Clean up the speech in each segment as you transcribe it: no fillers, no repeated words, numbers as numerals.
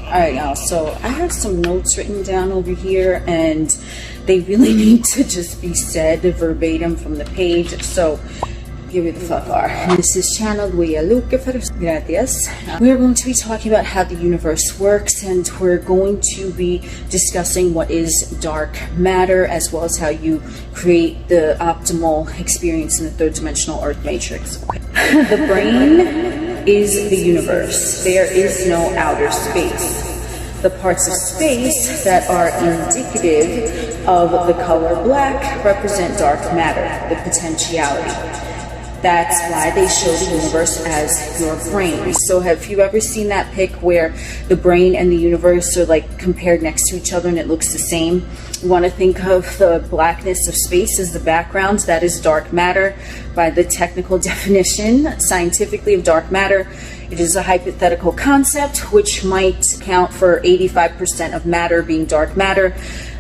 Alright, y'all, so I have some notes written down over here, and they really need to just be said verbatim from the page, so here we the fuck are. And this is ChanneL LucifeR. Gracias. We are going to be talking about how the universe works, and we're going to be discussing what is dark matter, as well as how you create the optimal experience in the third dimensional earth matrix. The brain is the universe. There is no outer space. The parts of space that are indicative of the color black represent dark matter, the potentiality. That's why they show the universe as your brain. So have you ever seen that pic where the brain and the universe are like compared next to each other and it looks the same? You want to think of the blackness of space as the background. That is dark matter. By the technical definition, scientifically, of dark matter, it is a hypothetical concept which might account for 85% of matter being dark matter.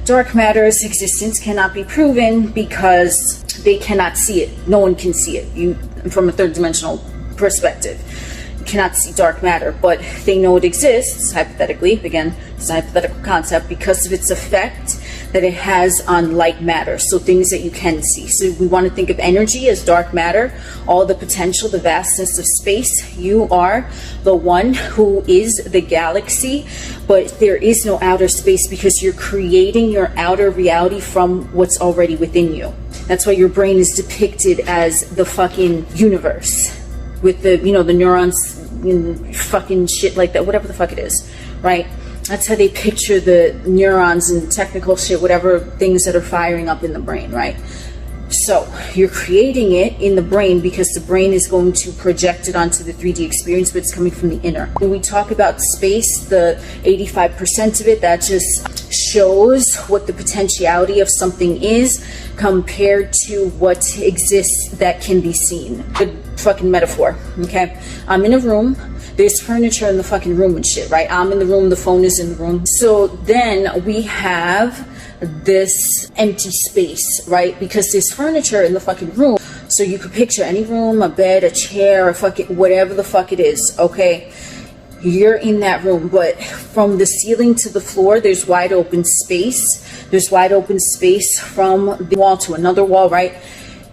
Dark matter's existence cannot be proven because they cannot see it. No one can see it. From a third dimensional perspective, you cannot see dark matter, but they know it exists, hypothetically. Again, it's a hypothetical concept because of its effect that it has on light matter, so things that you can see. So we want to think of energy as dark matter, all the potential, the vastness of space. You are the one who is the galaxy, but there is no outer space because you're creating your outer reality from what's already within you. That's why your brain is depicted as the fucking universe with the, you know, the neurons and fucking shit like that, whatever the fuck it is, right? That's how they picture the neurons and technical shit, whatever things that are firing up in the brain, right? So you're creating it in the brain because the brain is going to project it onto the 3D experience, but it's coming from the inner. When we talk about space, the 85% of it, that just shows what the potentiality of something is compared to what exists that can be seen. Good fucking metaphor, okay? I'm in a room. There's furniture in the fucking room and shit, right? I'm in the room, the phone is in the room. So then we have this empty space, right? Because there's furniture in the fucking room. So you could picture any room, a bed, a chair, a fucking whatever the fuck it is, okay? You're in that room, but from the ceiling to the floor, there's wide open space. There's wide open space from the wall to another wall, right?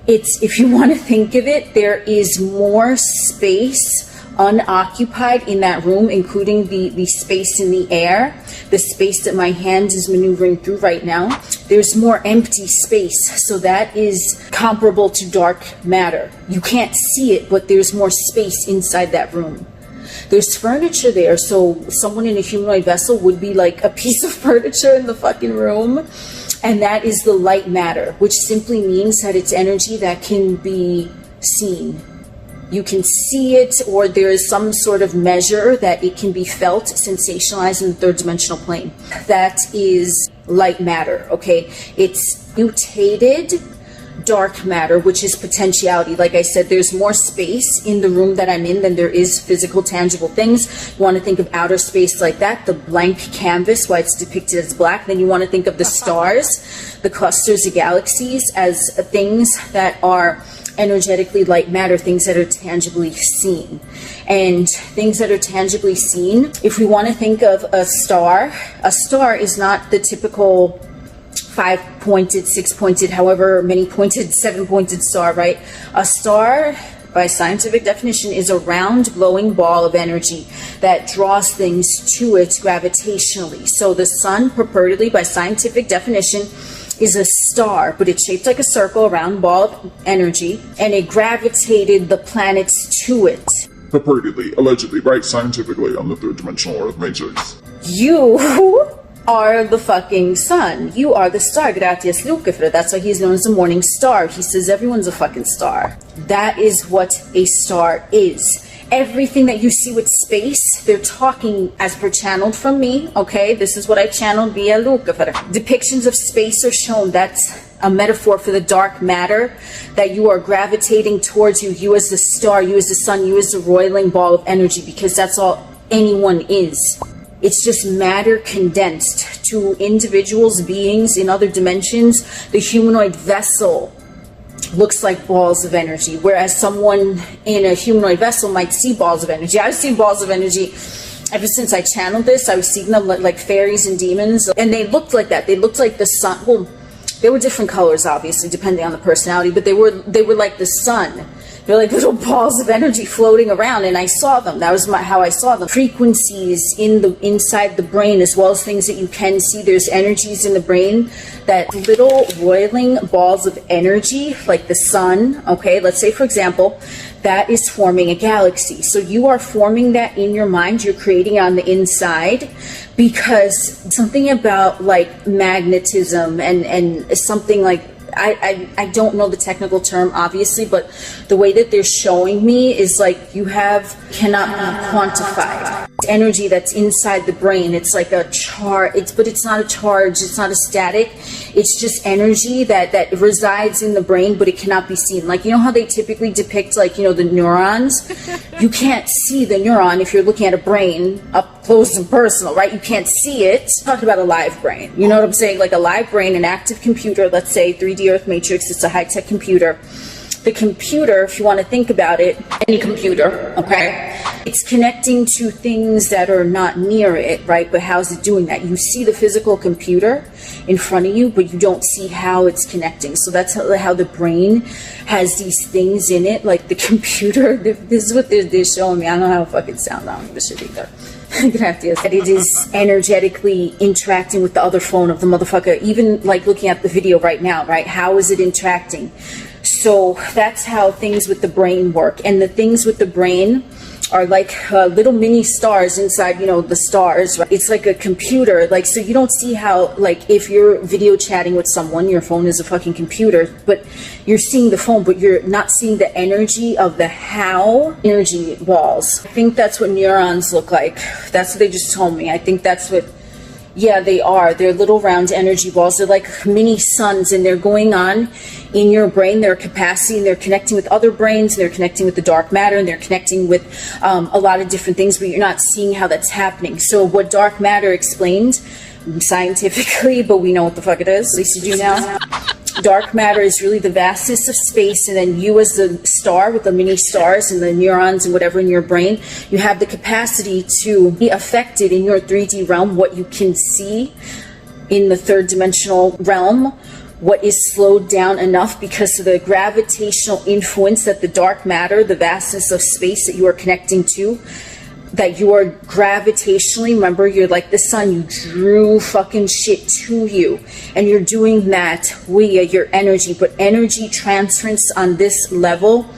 It's, if you want to think of it, there is more space unoccupied in that room, including the space in the air, the space that my hand is maneuvering through right now. There's more empty space, so that is comparable to dark matter. You can't see it, but there's more space inside that room. There's furniture there, so someone in a humanoid vessel would be like a piece of furniture in the fucking room, and that is the light matter, which simply means that it's energy that can be seen. You can see it, or there is some sort of measure that it can be felt, sensationalized in the third dimensional plane. That is light matter, okay? It's mutated dark matter, which is potentiality. Like I said, there's more space in the room that I'm in than there is physical, tangible things. You want to think of outer space like that, the blank canvas, why it's depicted as black. Then you want to think of the stars, the clusters of galaxies, as things that are energetically light matter, things that are tangibly seen. And things that are tangibly seen, if we want to think of a star is not the typical 5-pointed, 6-pointed, however many pointed, 7-pointed star, right? A star, by scientific definition, is a round glowing ball of energy that draws things to it gravitationally. So the sun, purportedly, by scientific definition, is a star, but it's shaped like a circle, a round ball of energy, and it gravitated the planets to it. Purportedly, allegedly, right? Scientifically, on the third dimensional earth matrix. You are the fucking sun. You are the star. Gracias, LucifeR. That's why he's known as the morning star. He says everyone's a fucking star. That is what a star is. Everything that you see with space, they're talking as per channeled from me, okay? This is what I channeled via LucifeR. Depictions of space are shown. That's a metaphor for the dark matter that you are gravitating towards. You as the star, you as the sun, you as the roiling ball of energy, because that's all anyone is. It's just matter condensed to individuals, beings in other dimensions. The humanoid vessel looks like balls of energy, whereas someone in a humanoid vessel might see balls of energy. I've seen balls of energy ever since I channeled this, I was seeing them like fairies and demons, and they looked like that. They looked like the sun. Well, they were different colors, obviously, depending on the personality, but they were like the sun. They're like little balls of energy floating around, and I saw them. That was how I saw them. Frequencies inside the brain, as well as things that you can see. There's energies in the brain, that little roiling balls of energy, like the sun. Okay, let's say, for example, that is forming a galaxy. So you are forming that in your mind. You're creating on the inside, because something about like magnetism and something like, I don't know the technical term, obviously, but the way that they're showing me is like you cannot be quantified. Energy that's inside the brain, it's like a charge, but it's not a charge, it's not a static, it's just energy that resides in the brain, but it cannot be seen. Like, you know how they typically depict, like, you know, the neurons? You can't see the neuron if you're looking at a brain up close and personal, right? You can't see it. Talking about a live brain, you know what I'm saying? Like a live brain, an active computer, let's say 3D Earth Matrix, it's a high-tech computer. The computer, if you want to think about it, any computer, okay, it's connecting to things that are not near it, right? But how's it doing that? You see the physical computer in front of you, but you don't see how it's connecting. So that's how the brain has these things in it, like the computer. This is what they're showing me. I don't know how to fucking sound on this shit either. I'm gonna have to. It is energetically interacting with the other phone of the motherfucker. Even like looking at the video right now, right? How is it interacting? So that's how things with the brain work. And the things with the brain are like little mini stars inside, you know, the stars, right? It's like a computer, like, so you don't see how, like, if you're video chatting with someone, your phone is a fucking computer, but you're seeing the phone, but you're not seeing the energy of the energy balls. I think that's what neurons look like. That's what they just told me. I think that's what, yeah, they are. They're little round energy balls. They're like mini suns, and they're going on in your brain, their capacity, and they're connecting with other brains, and they're connecting with the dark matter, and they're connecting with a lot of different things, but you're not seeing how that's happening. So what dark matter explained scientifically, but we know what the fuck it is, at least you do now. Dark matter is really the vastness of space, and then you as the star with the mini stars and the neurons and whatever in your brain, you have the capacity to be affected in your 3D realm, what you can see in the third dimensional realm, what is slowed down enough because of the gravitational influence that the dark matter, the vastness of space that you are connecting to, that you are gravitationally, remember, you're like the sun, you drew fucking shit to you, and you're doing that via your energy. But energy transference on this level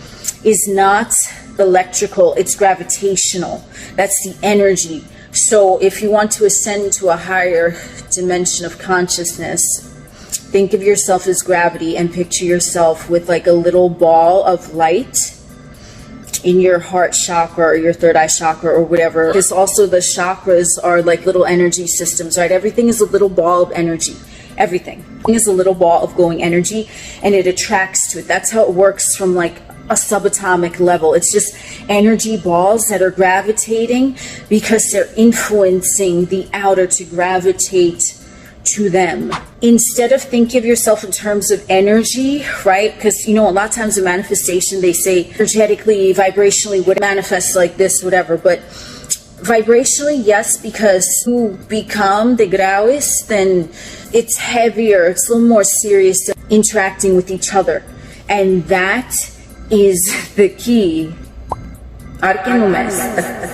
is not electrical, it's gravitational. That's the energy. So if you want to ascend to a higher dimension of consciousness, think of yourself as gravity and picture yourself with like a little ball of light in your heart chakra or your third eye chakra or whatever. Because also the chakras are like little energy systems, right? Everything is a little ball of energy. Everything is a little ball of glowing energy, and it attracts to it. That's how it works from like a subatomic level. It's just energy balls that are gravitating because they're influencing the outer to gravitate to them. Instead of thinking of yourself in terms of energy, right? Because, you know, a lot of times in manifestation, they say energetically, vibrationally, would manifest like this, whatever. But vibrationally, yes, because you become the graus, then it's heavier, it's a little more serious than interacting with each other. And that is the key. Arkenumes.